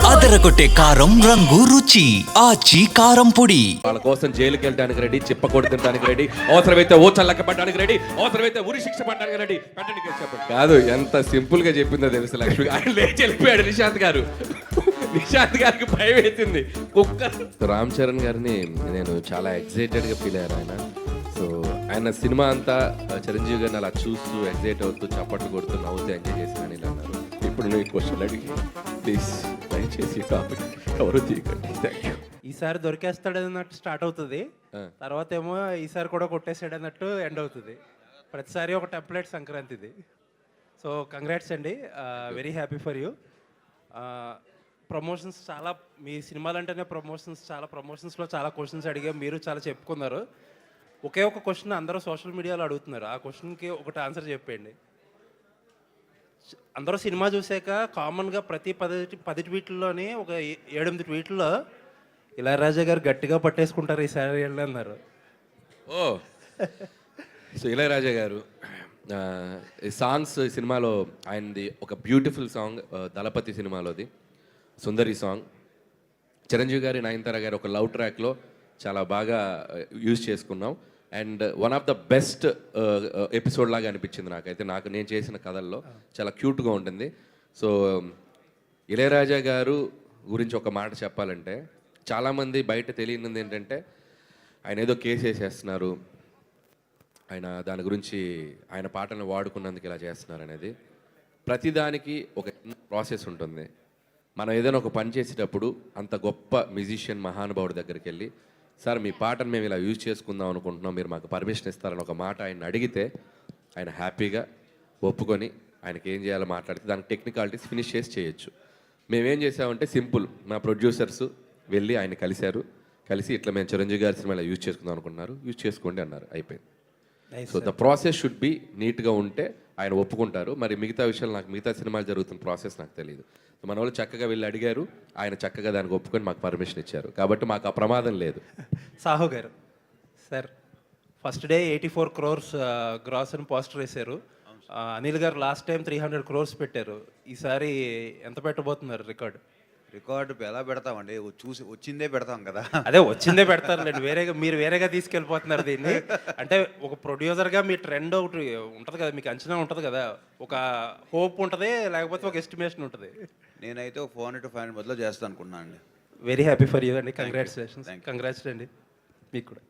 అదరగొట్టే కారం రంగు రుచి ఆచి కారం పొడి. వాళ్ళ కోసం జైలుకి వెళ్ళడానికి రెడీ, చిప్పకొడి తినడానికి రెడీ, అవసరమైతే ఓ చల్లక్క పడడానికి రెడీ, అవసరమైతే ఉరి శిక్ష పడడానికి రెడీ. పెట్టండి చెప్పండి. కాదు, ఎంత సింపుల్ గా చెప్పిందో తెలుసు లక్ష్మి. ఆయన లేచి వెళ్ళిపోయాడు నిశాంత్ గారు. నిశాంత్ గారికి భయం వేసింది. కుక్కర్ రామ్ చరణ్ గారిని నేను చాలా ఎక్సైటెడ్ గా ఫీల్ అయ్యాను. సో ఆయన సినిమా అంతా చిరంజీవి గారిని అలా చూస్తూ ఎక్సైట్ అవుతూ చప్పట్లు కొడుతూ నవ్వుతూ ఎంజాయ్ చేశాను ఇలా అన్నారు. ఇప్పుడు నువ్వు ఈ క్వశ్చన్ అడిగి ప్లీజ్ దయచేసి టాపిక్ ఎవరు తీయకండి. Thank you. ఈసారి దొరికేస్తాడు అన్నట్టు స్టార్ట్ అవుతుంది, తర్వాత ఏమో ఈసారి కూడా కొట్టేసాడు అన్నట్టు ఎండ్ అవుతుంది. ప్రతిసారి ఒక టెంప్లెట్ సంక్రాంతిది. సో కంగ్రాట్స్ అండి, very happy for you. Promotions చాలా, మీ సినిమాలు అంటేనే ప్రమోషన్స్లో చాలా క్వశ్చన్స్ అడిగాం, మీరు చాలా చెప్పుకున్నారు. ఒకే ఒక క్వశ్చన్ అందరూ సోషల్ మీడియాలో అడుగుతున్నారు. ఆ క్వశ్చన్కి ఒకటి ఆన్సర్ చెప్పండి. అందరూ సినిమా చూసాక కామన్గా ప్రతి 10 ట్వీట్లలోని ఒక 7-8 ట్వీట్లో ఇళయరాజా గారు గట్టిగా పట్టేసుకుంటారు ఈసారి అన్నారు. ఓ సో ఇళయరాజా గారు ఈ సాంగ్స్ సినిమాలో ఆయనది ఒక బ్యూటిఫుల్ సాంగ్ దళపతి సినిమాలోది సుందరి సాంగ్. చిరంజీవి గారి నయనతార గారు ఒక లవ్ ట్రాక్లో చాలా బాగా యూజ్ చేసుకున్నాం. And one of the best episode లాగా అనిపించింది నాకైతే. నేను చేసిన కథల్లో చాలా క్యూట్గా ఉంటుంది. సో ఇళయరాజా గారు గురించి ఒక మాట చెప్పాలంటే, చాలామంది బయట తెలియనిది ఏంటంటే ఆయన ఏదో కేసు వేసేస్తున్నారు, ఆయన దాని గురించి ఆయన పాటలను వాడుకున్నందుకు ఇలా చేస్తున్నారు అనేది. ప్రతిదానికి ఒక ప్రాసెస్ ఉంటుంది. మనం ఏదైనా ఒక పని చేసేటప్పుడు అంత గొప్ప మ్యూజిషియన్ మహానుభావుడి దగ్గరికి వెళ్ళి, సార్ మీ పాటను మేము ఇలా యూజ్ చేసుకుందాం అనుకుంటున్నాం, మీరు మాకు పర్మిషన్ ఇస్తారని ఒక మాట ఆయన అడిగితే ఆయన హ్యాపీగా ఒప్పుకొని ఆయనకి ఏం చేయాలో మాట్లాడితే దానికి టెక్నికాలిటీస్ ఫినిష్ చేసి చేయొచ్చు. మేమేం చేసామంటే సింపుల్, మా ప్రొడ్యూసర్స్ వెళ్ళి ఆయన కలిసి ఇట్లా మేము చిరంజీవి గారి సినిమా ఇలా యూజ్ చేసుకుందాం అనుకుంటున్నారు, యూజ్ చేసుకోండి అన్నారు, అయిపోయింది. So the process should be నీట్గా ఉంటే ఆయన ఒప్పుకుంటారు. మరి మిగతా విషయాలు మిగతా సినిమాలు జరుగుతున్న ప్రాసెస్ నాకు తెలియదు. మన వాళ్ళు చక్కగా వెళ్ళి అడిగారు, ఆయన చక్కగా దానికి ఒప్పుకొని మాకు పర్మిషన్ ఇచ్చారు, కాబట్టి మాకు ఆ ప్రమాదం లేదు. సాహు గారు sir, first day 84 crores gross అని పోస్టర్ వేశారు. అనిల్ గారు లాస్ట్ టైం 300 crores పెట్టారు. ఈసారి ఎంత పెట్టబోతున్నారు రికార్డు ఎలా పెడతామండి, చూసి వచ్చిందే పెడతాం కదా. అదే వచ్చిందే పెడతారులేండి, మీరు వేరేగా తీసుకెళ్ళిపోతున్నారు దీన్ని. అంటే ఒక ప్రొడ్యూసర్గా మీ ట్రెండ్ ఒకటి ఉంటుంది కదా, మీకు అంచనా ఉంటుంది కదా, ఒక హోప్ ఉంటుంది, లేకపోతే ఒక ఎస్టిమేషన్ ఉంటుంది. నేనైతే ఒక 400 to 500 మధ్యలో చేస్తాను అనుకున్నాను అండి. వెరీ హ్యాపీ ఫర్ యూ అండి, కంగ్రాచులేషన్స్. కంగ్రాట్స్ అండి మీకు కూడా.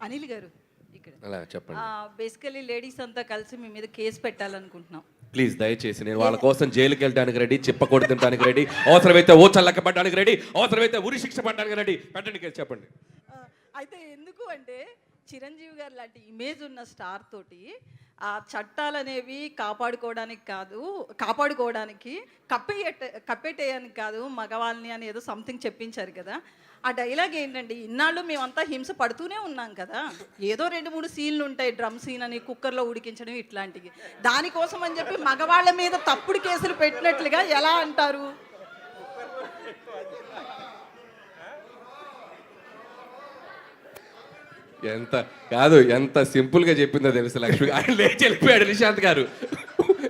అనిల్ గారు ఇక్కడ అలా చెప్పండి. బేసికలీ లేడీస్ అంతా కలిసి మీ మీద కేసు పెట్టాలనుకుంటున్నాం. ప్లీజ్ దయచేసి, నేను వాళ్ళ కోసం జైలుకి వెళ్ళడానికి రెడీ, చిప్పకొడి తినడానికి రెడీ, అవసరమైతే ఓ చల్లక్క పడడానికి రెడీ, అవసరమైతే ఉరి శిక్ష పడడానికి రెడీ. పెట్టండి చెప్పండి. అయితే ఎందుకు అంటే చిరంజీవి గారు లాంటి ఇమేజ్ ఉన్న స్టార్ తోటి ఆ చట్టాలు అనేవి కాపాడుకోవడానికి కప్పేటేయడానికి కాదు మగవాళ్ళని అని ఏదో సంథింగ్ చెప్పించారు కదా. ఆ డైలాగ్ ఏంటండి, ఇన్నాళ్ళు మేమంతా హింస పడుతూనే ఉన్నాం కదా, ఏదో 2-3 సీన్లు ఉంటాయి, డ్రమ్ సీన్ అని, కుక్కర్లో ఉడికించడం ఇట్లాంటివి, దానికోసం అని చెప్పి మగవాళ్ళ మీద తప్పుడు కేసులు పెట్టినట్లుగా ఎలా అంటారు? ఎంత సింపుల్గా చెప్పిందో తెలుసు లక్ష్మి. ఆయన లేచి వెళ్ళిపోయాడు నిశాంత్ గారు.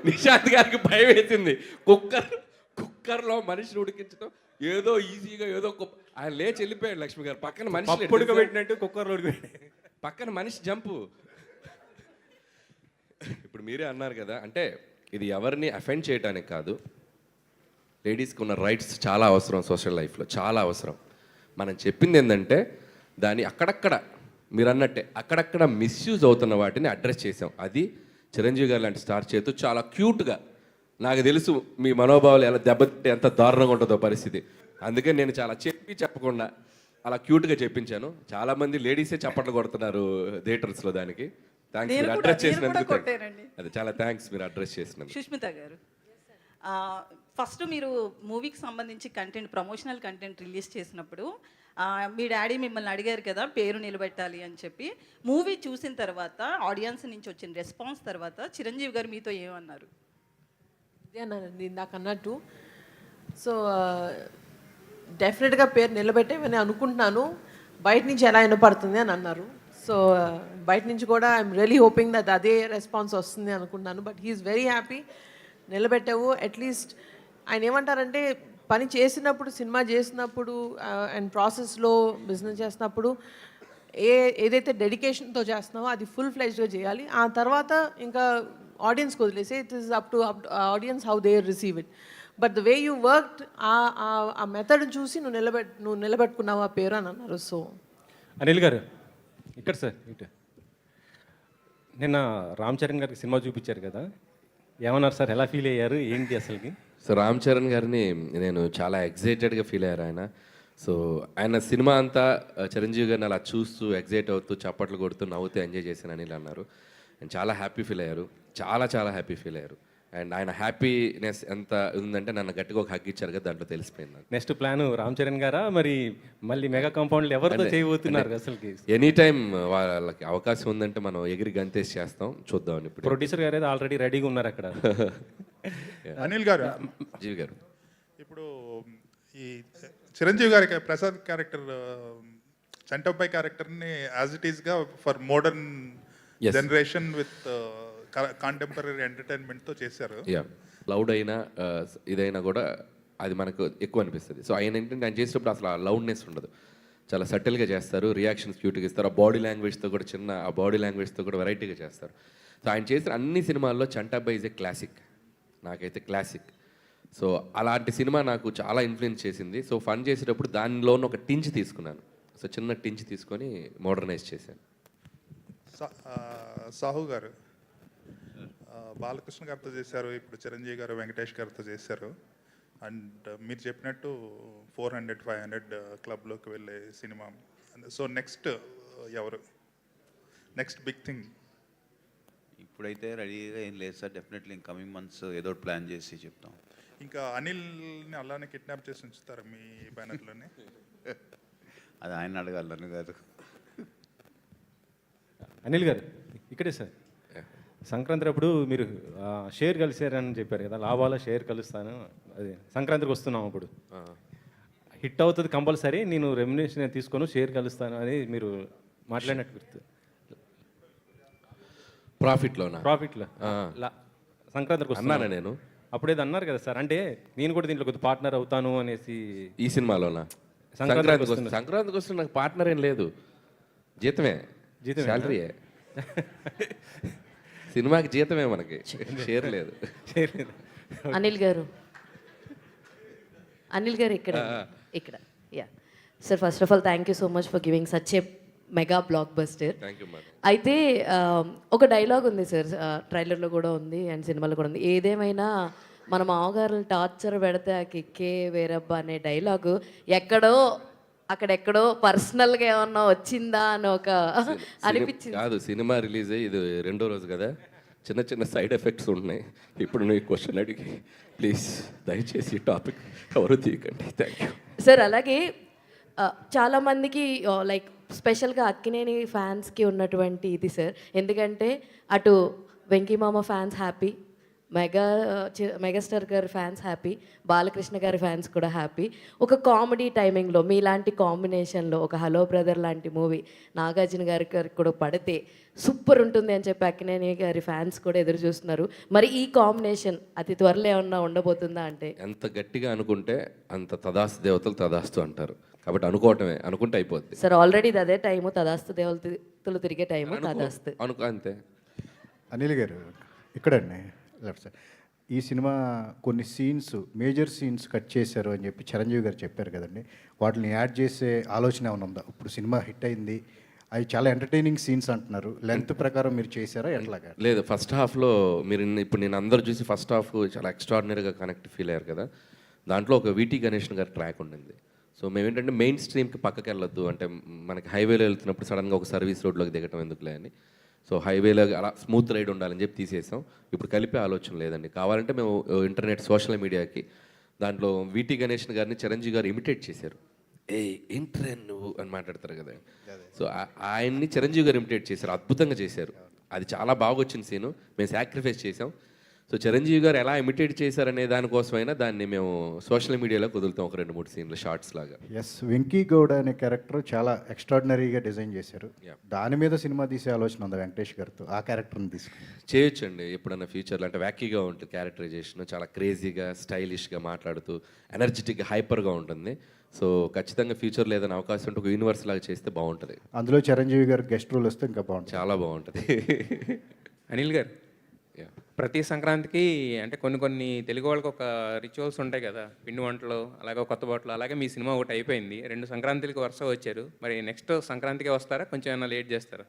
నిశాంత్ గారికి భయం వేసింది. కుక్కర్లో మనిషిని ఉడికించడం ఏదో ఈజీగా ఏదో ఆయన లేచి వెళ్ళిపోయాడు లక్ష్మి గారు. పక్కన మనిషి పెట్టినట్టు కుక్కర్లో ఉడికిపోయాడు, పక్కన మనిషి జంపు. ఇప్పుడు మీరే అన్నారు కదా, అంటే ఇది ఎవరిని అఫెండ్ చేయడానికి కాదు, లేడీస్కి ఉన్న రైట్స్ చాలా అవసరం, సోషల్ లైఫ్లో చాలా అవసరం. మనం చెప్పింది ఏంటంటే దాన్ని అక్కడక్కడ మీరు అన్నట్టే అక్కడక్కడ మిస్యూజ్ అవుతున్న వాటిని అడ్రస్ చేసాం. అది చిరంజీవి గారు లాంటి స్టార్ చేతు చాలా క్యూట్గా, నాకు తెలుసు మీ మనోభావాలు ఎలా దెబ్బతింటే ఎంత దారుణంగా ఉంటుందో పరిస్థితి, అందుకే నేను చాలా చెప్పకుండా అలా క్యూట్గా చెప్పించాను. చాలామంది లేడీసే చప్పట్లు కొడుతున్నారు థియేటర్స్లో. దానికి థ్యాంక్స్, మీరు అడ్రస్ చేసినందుకు. అది చాలా థ్యాంక్స్ మీరు అడ్రస్ చేసినందుకు. సుష్మిత గారు, ఫస్ట్ మీరు మూవీకి సంబంధించి ప్రమోషనల్ కంటెంట్ రిలీజ్ చేసినప్పుడు మీ డాడీ మిమ్మల్ని అడిగారు కదా పేరు నిలబెట్టాలి అని చెప్పి. మూవీ చూసిన తర్వాత ఆడియన్స్ నుంచి వచ్చిన రెస్పాన్స్ తర్వాత చిరంజీవి గారు మీతో ఏమన్నారు? అన్నానండి ఇందాక అన్నట్టు. సో డెఫినెట్గా పేరు నిలబెట్టేమని అనుకుంటున్నాను, బయట నుంచి ఎలా వినపడుతుంది అని అన్నారు. సో బయట నుంచి కూడా ఐఎమ్ రియలీ హోపింగ్ దట్ అదే రెస్పాన్స్ వస్తుంది అనుకుంటున్నాను. బట్ హీఈస్ వెరీ హ్యాపీ, నిలబెట్టావు. అట్లీస్ట్ ఆయన ఏమంటారంటే పని చేసినప్పుడు, సినిమా చేసినప్పుడు అండ్ ప్రాసెస్లో బిజినెస్ చేసినప్పుడు ఏదైతే డెడికేషన్తో చేస్తున్నావో అది ఫుల్ ఫ్లెజ్డ్గా చేయాలి. ఆ తర్వాత ఇంకా ఆడియన్స్కి వదిలేసి it is up to audience how they receive it. But the way you worked ఆ మెథడ్ చూసి నువ్వు నిలబెట్టుకున్నావు ఆ పేరు అని అన్నారు. సో అనిల్ గారు ఇక్కడ సార్ ఇటు నిన్న రామ్ చరణ్ గారికి సినిమా చూపించారు కదా, ఏమన్నారు సార్, ఎలా ఫీల్ అయ్యారు, ఏంటి అసలుకి? సో రామ్ చరణ్ గారిని నేను చాలా ఎగ్జైటెడ్గా ఫీల్ అయ్యారు ఆయన. సో ఆయన సినిమా అంతా చిరంజీవి గారిని అలా చూస్తూ ఎగ్జైట్ అవుతూ చప్పట్లు కొడుతూ నవ్వుతూ ఎంజాయ్ చేశాను అనిల్ అన్నారు. అండ్ చాలా హ్యాపీ ఫీల్ అయ్యారు, చాలా హ్యాపీ ఫీల్ అయ్యారు. అండ్ ఆయన హ్యాపీనెస్ ఎంత ఉందంటే నన్ను గట్టిగా ఒక హగ్ ఇచ్చారు కదా, దాంట్లో తెలిసిపోయింది నాకు. నెక్స్ట్ ప్లాన్ రామ్ చరణ్ గారా, మరి మళ్ళీ మెగా కాంపౌండ్లు ఎవరితో చేయబోతున్నారు అసలుకి? ఎనీ టైం వాళ్ళకి అవకాశం ఉందంటే మనం ఎగిరి గంతేసి చేస్తాం, చూద్దామని. ఇప్పుడు ప్రొడ్యూసర్ గారు అయితే ఆల్రెడీ రెడీగా ఉన్నారు అక్కడ. అనిల్ గారు, జీవి గారు, ఇప్పుడు ఈ చిరంజీవి గారి ప్రసాద్ క్యారెక్టర్, చంటబ్బాయి క్యారెక్టర్ని యాజ్ ఇట్ ఈస్గా for modern Yes. Generation with contemporary ఎంటర్టైన్మెంట్తో చేశారు. యా లౌడ్ అయినా ఇదైనా కూడా అది మనకు ఎక్కువ అనిపిస్తుంది. సో ఆయన ఏంటంటే ఆయన చేసేటప్పుడు అసలు ఆ లౌడ్నెస్ ఉండదు, చాలా సటిల్గా చేస్తారు, రియాక్షన్స్ క్యూట్గా ఇస్తారు. ఆ బాడీ లాంగ్వేజ్తో కూడా ఆ బాడీ లాంగ్వేజ్తో కూడా వెరైటీగా చేస్తారు. సో ఆయన చేసిన అన్ని సినిమాల్లో చంటాబ్బాయి ఈజ్ ఏ క్లాసిక్, నాకైతే క్లాసిక్. సో అలాంటి సినిమా నాకు చాలా ఇన్ఫ్లుయెన్స్ చేసింది. సో ఫన్ చేసేటప్పుడు దానిలోని ఒక టించ్ తీసుకున్నాను. సో చిన్న టించ్ తీసుకొని మోడర్నైజ్ చేశాను. సాహు గారు, బాలకృష్ణ గారితో చేశారు, ఇప్పుడు చిరంజీవి గారు వెంకటేష్ గారితో చేశారు. అండ్ మీరు చెప్పినట్టు 400-500 క్లబ్లోకి వెళ్ళే సినిమా. సో నెక్స్ట్ ఎవరు, నెక్స్ట్ బిగ్ థింగ్? ఇప్పుడైతే రెడీగా ఏం లేదు sir, definitely in coming months ఏదో ఒకటి ప్లాన్ చేసి చెప్తాం. ఇంకా అనిల్ని అలానే కిడ్నాప్ చేసి ఉంచుతారా మీ బ్యానర్లోనే? అది ఆయన అడగాలి, నన్ను కాదు. అనిల్ గారు ఇక్కడే సార్, సంక్రాంతి అప్పుడు మీరు షేర్ కలిసారని చెప్పారు కదా, లాభాల షేర్ కలుస్తాను, అది సంక్రాంతికి వస్తున్నాం అప్పుడు హిట్ అవుతుంది కంపల్సరీ, నేను రెమ్యునేషన్ తీసుకొని షేర్ కలుస్తాను అని మీరు మాట్లాడినట్టు గుర్తు. ప్రాఫిట్లో సంక్రాంతికి అన్నానా నేను? అప్పుడేది అన్నారు కదా సార్, అంటే నేను కూడా దీంట్లో కొద్ది పార్ట్నర్ అవుతాను అనేసి. ఈ సినిమాలోనా? సంక్రాంతికి వస్తున్న నాకు పార్ట్నర్ ఏం లేదు, జీతమే శాలరీయే. సినిమాకి జీతమే, మనకి షేర్ లేదు. అనిల్ గారు ఇక్కడ yeah sir, first of all thank you so much for giving such a mega block buster. Thank you madam. అయితే ఒక డైలాగ్ ఉంది సార్, ట్రైలర్లో కూడా ఉంది అండ్ సినిమాలో కూడా ఉంది, ఏదేమైనా మన మామగారులు టార్చర్ పెడితే ఆ కిక్కే వేరబ్బా అనే డైలాగు అక్కడెక్కడో పర్సనల్గా ఏమన్నా వచ్చిందా అని ఒక అనిపించింది. కాదు, సినిమా రిలీజ్ అయ్యి ఇది 2వ రోజు కదా, చిన్న సైడ్ ఎఫెక్ట్స్ ఉంటున్నాయి. ఇప్పుడు నువ్వు ఈ క్వశ్చన్ అడిగి ప్లీజ్ దయచేసి టాపిక్ ఎవరు తీయకండి. Thank you sir. అలాగే చాలామందికి లైక్ స్పెషల్గా అక్కినేని ఫ్యాన్స్కి ఉన్నటువంటి ఇది సార్, ఎందుకంటే అటు వెంకీమామ ఫ్యాన్స్ హ్యాపీ, మెగాస్టార్ గారి ఫ్యాన్స్ హ్యాపీ, బాలకృష్ణ గారి ఫ్యాన్స్ కూడా హ్యాపీ. ఒక కామెడీ టైమింగ్లో మీలాంటి కాంబినేషన్లో ఒక హలో బ్రదర్ లాంటి మూవీ నాగార్జున గారికి కూడా పడితే సూపర్ ఉంటుంది అని చెప్పి అక్కినేని గారి ఫ్యాన్స్ కూడా ఎదురు చూస్తున్నారు. మరి ఈ కాంబినేషన్ అతి త్వరలో ఏమన్నా ఉండబోతుందా? అంటే ఎంత గట్టిగా అనుకుంటే అంత తదాస్తు దేవతలు తదాస్తు అంటారు, కాబట్టి అనుకుంటే అయిపోద్ది సార్. ఆల్రెడీ అదే టైము, తదాస్తు దేవతలు తిరిగే టైము, తదాస్తు అంతే. అనిల్ గారు ఇక్కడండి లెఫ్ట్ సైడ్, ఈ సినిమా కొన్ని సీన్స్, మేజర్ సీన్స్ కట్ చేశారు అని చెప్పి చిరంజీవి గారు చెప్పారు కదండి, వాటిని యాడ్ చేసే ఆలోచన ఏమైనా ఉందా? ఇప్పుడు సినిమా హిట్ అయింది, అవి చాలా ఎంటర్టైనింగ్ సీన్స్ అంటున్నారు, లెంత్ ప్రకారం మీరు చేశారా ఎట్లాగా? లేదు, ఫస్ట్ హాఫ్లో ఇప్పుడు నేను అందరూ చూసి ఫస్ట్ హాఫ్ చాలా ఎక్స్ట్రాడినరీగా కనెక్ట్ ఫీల్ అయ్యారు కదా, దాంట్లో ఒక వీటీ గణేషన్ గారి ట్రాక్ ఉండింది. సో మేమేంటంటే మెయిన్ స్ట్రీమ్కి పక్కకి వెళ్ళొద్దు, అంటే మనకి హైవేలో వెళ్తున్నప్పుడు సడన్గా ఒక సర్వీస్ రోడ్లోకి దిగటం ఎందుకులే అని, సో హైవేలో అలా స్మూత్ రైడ్ ఉండాలని చెప్పి తీసేసాం. ఇప్పుడు కలిపే ఆలోచన లేదండి, కావాలంటే మేము ఇంటర్నెట్ సోషల్ మీడియాకి దాంట్లో వీటీ గణేషన్ గారిని చిరంజీవి గారు ఇమిటేట్ చేశారు. ఏంట్రే నువ్వు అని మాట్లాడతారు కదా, సో ఆయన్ని చిరంజీవి గారు ఇమిటేట్ చేశారు, అద్భుతంగా చేశారు. అది చాలా బాగా వచ్చిన సీను, మేము సాక్రిఫైస్ చేసాం. సో చిరంజీవి గారు ఎలా ఇమిటేట్ చేశారనే దానికోసమైనా దాన్ని మేము సోషల్ మీడియాలో కుదులుతాం ఒక 2-3 సీన్లు షార్ట్స్ లాగా. ఎస్, వెంకీ గౌడ్ అనే క్యారెక్టర్ చాలా ఎక్స్ట్రాడినరీగా డిజైన్ చేశారు. Yeah. దాని మీద సినిమా తీసే ఆలోచన ఉంది వెంకటేష్ గారితో, ఆ క్యారెక్టర్ని తీసుకుని. చేయొచ్చండి ఎప్పుడన్నా ఫ్యూచర్లో. అంటే వ్యాకీగా ఉంటుంది క్యారెక్టరైజేషన్, చాలా క్రేజీగా స్టైలిష్గా మాట్లాడుతూ ఎనర్జెటిక్గా హైపర్గా ఉంటుంది. సో ఖచ్చితంగా ఫ్యూచర్లో ఏదైనా అవకాశం ఉంటే ఒక యూనివర్స్ లాగా చేస్తే బాగుంటుంది. అందులో చిరంజీవి గారు గెస్ట్ రోల్ వస్తే ఇంకా బాగుంటుంది. చాలా బాగుంటుంది. అనిల్ గారు, Yeah. ప్రతి సంక్రాంతికి అంటే కొన్ని తెలుగు వాళ్ళకి ఒక రిచువల్స్ ఉంటాయి కదా, పిండి వంటలు, అలాగే కొత్త బట్టలు, అలాగే మీ సినిమా ఒకటి అయిపోయింది. 2 సంక్రాంతులకి వరుస వచ్చారు. మరి నెక్స్ట్ సంక్రాంతికి వస్తారా, కొంచెం ఏమైనా లేట్ చేస్తారా?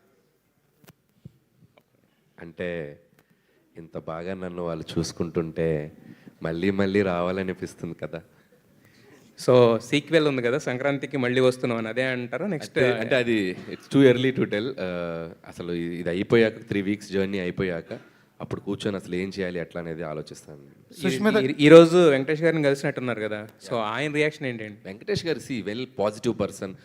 అంటే ఇంత బాగా నన్ను వాళ్ళు చూసుకుంటుంటే మళ్ళీ మళ్ళీ రావాలనిపిస్తుంది కదా. సో సీక్వెల్ ఉంది కదా, సంక్రాంతికి మళ్ళీ వస్తున్నాం అని, అదే అంటారా నెక్స్ట్? అంటే అది it's too early to tell. అసలు ఇది అయిపోయాక 3 వీక్స్ జర్నీ అయిపోయాక అప్పుడు కూర్చొని అసలు ఏం చేయాలి ఎట్లా అనేది ఆలోచిస్తాను. ఈరోజు వెంకటేష్ గారిని కలిసినట్టున్నారు కదా, సో ఆయన రియాక్షన్ ఏంటండి? వెంకటేష్ గారు వెల్ పాజిటివ్ పర్సన్.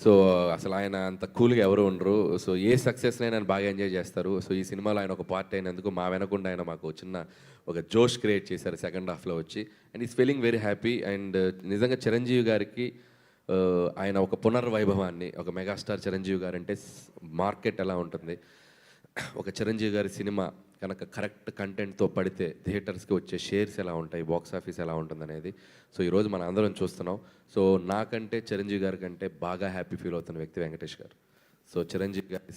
సో అసలు ఆయన అంత కూల్గా ఎవరు ఉండరు. సో ఏ సక్సెస్ని ఆయన బాగా ఎంజాయ్ చేస్తారు. సో ఈ సినిమాలో ఆయన ఒక పార్ట్ అయినందుకు మా వెనకుండా ఆయన మాకు చిన్న ఒక జోష్ క్రియేట్ చేశారు సెకండ్ హాఫ్లో వచ్చి. And is feeling very happy. And నిజంగా చిరంజీవి గారికి ఆయన ఒక పునర్వైభవాన్ని, ఒక మెగాస్టార్ చిరంజీవి గారు అంటే మార్కెట్ ఎలా ఉంటుంది, ఒక చిరంజీవి గారి సినిమా కనుక కరెక్ట్ కంటెంట్తో పడితే థియేటర్స్కి వచ్చే షేర్స్ ఎలా ఉంటాయి, బాక్స్ ఆఫీస్ ఎలా ఉంటుంది అనేది సో ఈరోజు మనం అందరం చూస్తున్నాం. సో నాకంటే చిరంజీవి గారి కంటే బాగా హ్యాపీ ఫీల్ అవుతున్న వ్యక్తి వెంకటేష్ గారు. సో చిరంజీవి గారి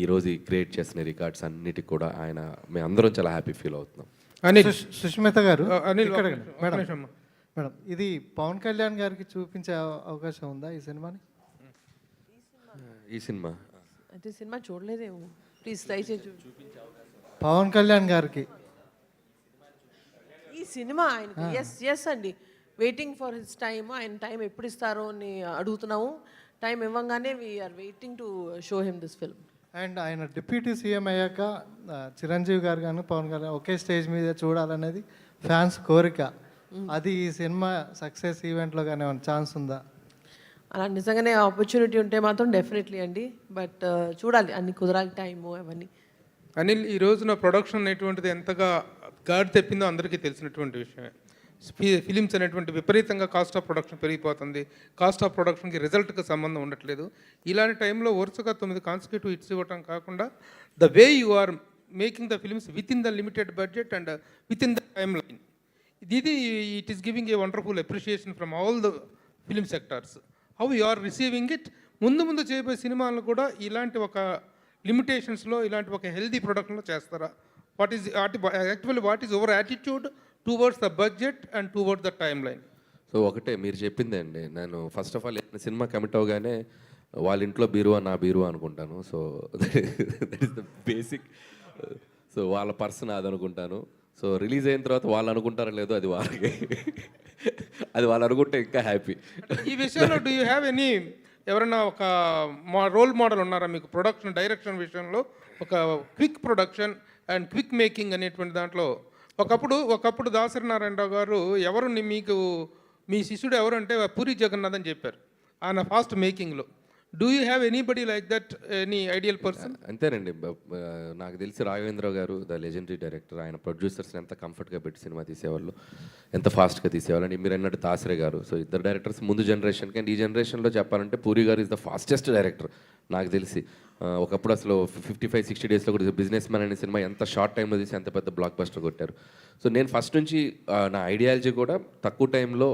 ఈరోజు క్రియేట్ చేసిన రికార్డ్స్ అన్నిటికి కూడా మేము అందరం చాలా హ్యాపీ ఫీల్ అవుతున్నాం. సుష్మిత గారు, మేడం, ఇది పవన్ కళ్యాణ్ గారికి చూపించే అవకాశం ఉందా ఈ సినిమాని? ఈ సినిమా అయితే సినిమా చూడలేదేమో, ప్లీజ్ దయచేసి పవన్ కళ్యాణ్ గారికి ఈ సినిమా ఆయనకి ఎస్ అండి, వెయిటింగ్ ఫర్ హిస్ టైమ్. ఆయన టైం ఎప్పుడు ఇస్తారో అని అడుగుతున్నాము. టైం ఇవ్వగానే we're waiting to show him this film. And ఆయన డిప్యూటీ సీఎం అయ్యాక చిరంజీవి గారు కానీ పవన్ గారు ఒకే స్టేజ్ మీద చూడాలనేది ఫ్యాన్స్ కోరిక. అది ఈ సినిమా సక్సెస్ ఈవెంట్లో కానీ ఏమైనా ఛాన్స్ ఉందా? అలా నిజంగానే ఆపర్చునిటీ ఉంటే మాత్రం డెఫినెట్లీ అండి, బట్ చూడాలి, అన్ని కుదరాలి, టైము అవన్నీ. అనిల్, ఈ రోజున ప్రొడక్షన్ అనేటువంటిది ఎంతగా గాడి తెప్పిందో అందరికీ తెలిసినటువంటి విషయమే. ఫిలిమ్స్ అనేటువంటి విపరీతంగా కాస్ట్ ఆఫ్ ప్రొడక్షన్ పెరిగిపోతుంది. కాస్ట్ ఆఫ్ ప్రొడక్షన్కి రిజల్ట్కి సంబంధం ఉండట్లేదు. ఇలాంటి టైంలో వరుసగా 9 కాన్సిక్యూటివ్ హిట్స్ ఇవ్వటం కాకుండా the way you are making the films within the limited budget and within the timeline, it is giving a wonderful appreciation from all the film sectors. How you are receiving it? ముందు చేయబోయే సినిమాలను కూడా ఇలాంటి ఒక లిమిటేషన్స్లో, ఇలాంటి ఒక healthy ప్రొడక్షన్లో చేస్తారా? What is your attitude towards the budget and towards the time line? So ఒకటే మీరు చెప్పిందే అండి. నేను first of all cinema commit అవగానే వాళ్ళ ఇంట్లో బీరువా నా బీరువా అనుకుంటాను. So that is the basic. So వాళ్ళ పర్సన్ అది అనుకుంటాను. సో రిలీజ్ అయిన తర్వాత వాళ్ళు అనుకుంటారో లేదో అది వాళ్ళకి, అది వాళ్ళు అనుకుంటే ఇంకా హ్యాపీ. ఈ విషయంలో డూ యూ హ్యావ్ ఎనీ ఎవరైనా ఒక రోల్ మోడల్ ఉన్నారా మీకు ప్రొడక్షన్ డైరెక్షన్ విషయంలో? ఒక quick production and quick making అనేటువంటి దాంట్లో ఒకప్పుడు దాసరి నారాయణరావు గారు ఎవరు మీకు మీ శిష్యుడు ఎవరు అంటే పూరి జగన్నాథ్ అని చెప్పారు ఆయన ఫాస్ట్ మేకింగ్లో. Do you have anybody like that, any ideal person? అంతేనండి. నాకు తెలిసి రాఘవేంద్ర గారు ద లెజెండరీ డైరెక్టర్, ఆయన ప్రొడ్యూసర్స్ని ఎంత కంఫర్ట్గా పెట్టి సినిమా తీసేవాళ్ళు, ఎంత ఫాస్ట్గా తీసేవాళ్ళు. అని మీరు అన్నట్టు దాసరే గారు. సో ఇద్దరు డైరెక్టర్స్ ముందు జనరేషన్కి అండ్ ఈ జనరేషన్లో చెప్పాలంటే పూరి గారు ఇస్ ద ఫాస్టెస్ట్ డైరెక్టర్ నాకు తెలిసి. ఒకప్పుడు అసలు 55-60 డేస్లో కూడా బిజినెస్ మ్యాన్ అనే సినిమా ఎంత షార్ట్ టైంలో తీసి ఎంత పెద్ద బ్లాక్ బస్టర్ కొట్టారు. సో నేను ఫస్ట్ నుంచి నా ఐడియాలజీ కూడా తక్కువ టైంలో